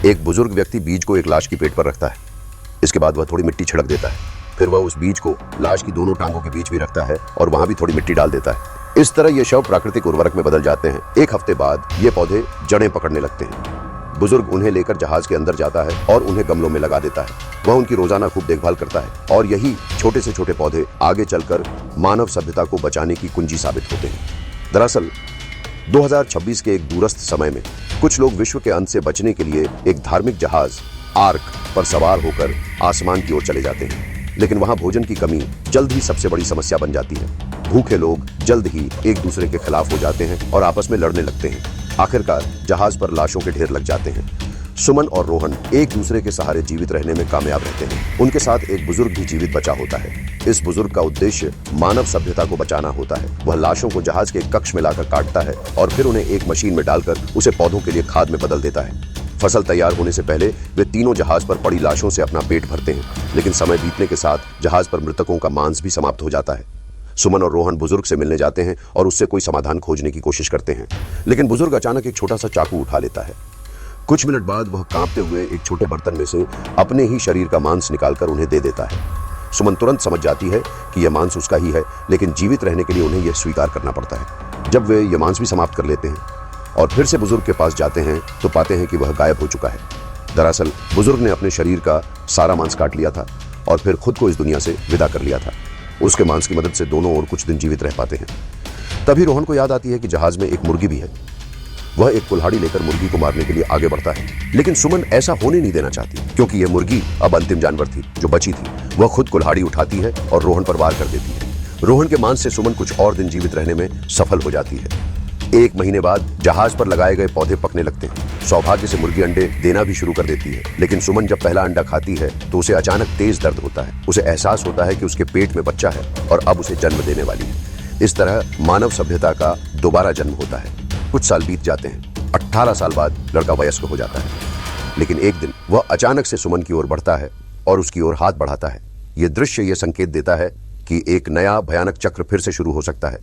एक बुजुर्ग व्यक्ति बीज को एक लाश की पेट पर रखता है। इसके बाद वह थोड़ी मिट्टी छिड़क देता है। फिर वह उस बीज को लाश की दोनों टांगों के बीच भी रखता है और वहां भी थोड़ी मिट्टी डाल देता है। इस तरह ये शव प्राकृतिक उर्वरक में बदल जाते हैं। एक हफ्ते बाद ये पौधे जड़ें पकड़ने लगते हैं। बुजुर्ग उन्हें लेकर जहाज के अंदर जाता है और उन्हें गमलों में लगा देता है। वह उनकी रोजाना खूब देखभाल करता है और यही छोटे से छोटे पौधे आगे चलकर मानव सभ्यता को बचाने की कुंजी साबित होते हैं। दरअसल 2026 के एक दूरस्थ समय में कुछ लोग विश्व के अंत से बचने के लिए एक धार्मिक जहाज आर्क पर सवार होकर आसमान की ओर चले जाते हैं। लेकिन वहां भोजन की कमी जल्द ही सबसे बड़ी समस्या बन जाती है। भूखे लोग जल्द ही एक दूसरे के खिलाफ हो जाते हैं और आपस में लड़ने लगते हैं। आखिरकार जहाज पर लाशों के ढेर लग जाते हैं। सुमन और रोहन एक दूसरे के सहारे जीवित रहने में कामयाब रहते हैं। उनके साथ एक बुजुर्ग भी जीवित बचा होता है। इस बुजुर्ग का उद्देश्य मानव सभ्यता को बचाना होता है। वह लाशों को जहाज के एक कक्ष में लाकर काटता है और फिर उन्हें एक मशीन में डालकर उसे पौधों के लिए खाद में बदल देता है। फसल तैयार होने से पहले वे तीनों जहाज पर पड़ी लाशों से अपना पेट भरते हैं, लेकिन समय बीतने के साथ जहाज पर मृतकों का मांस भी समाप्त हो जाता है। सुमन और रोहन बुजुर्ग से मिलने जाते हैं और उससे कोई समाधान खोजने की कोशिश करते हैं, लेकिन बुजुर्ग अचानक एक छोटा सा चाकू उठा लेता है। कुछ मिनट बाद वह कांपते हुए एक छोटे बर्तन में से अपने ही शरीर का मांस निकालकर उन्हें दे देता है। सुमन तुरंत समझ जाती है कि यह मांस उसका ही है, लेकिन जीवित रहने के लिए उन्हें यह स्वीकार करना पड़ता है। जब वे यह मांस भी समाप्त कर लेते हैं और फिर से बुजुर्ग के पास जाते हैं तो पाते हैं कि वह गायब हो चुका है। दरअसल बुजुर्ग ने अपने शरीर का सारा मांस काट लिया था और फिर खुद को इस दुनिया से विदा कर लिया था। उसके मांस की मदद से दोनों और कुछ दिन जीवित रह पाते हैं। तभी रोहन को याद आती है कि जहाज में एक मुर्गी भी है। वह एक कुल्हाड़ी लेकर मुर्गी को मारने के लिए आगे बढ़ता है, लेकिन सुमन ऐसा होने नहीं देना चाहती, क्योंकि यह मुर्गी अब अंतिम जानवर थी जो बची थी। वह खुद कुल्हाड़ी उठाती है और रोहन पर वार कर देती है। रोहन के मांस से सुमन कुछ और दिन जीवित रहने में सफल हो जाती है। एक महीने बाद जहाज पर लगाए गए पौधे पकने लगते हैं। सौभाग्य से मुर्गी अंडे देना भी शुरू कर देती है, लेकिन सुमन जब पहला अंडा खाती है तो उसे अचानक तेज दर्द होता है। उसे एहसास होता है कि उसके पेट में बच्चा है और अब उसे जन्म देने वाली है। इस तरह मानव सभ्यता का दोबारा जन्म होता है। कुछ साल बीत जाते हैं। 18 साल बाद लड़का वयस्क हो जाता है, लेकिन एक दिन वह अचानक से सुमन की ओर बढ़ता है और उसकी ओर हाथ बढ़ाता है। यह दृश्य यह संकेत देता है कि एक नया भयानक चक्र फिर से शुरू हो सकता है।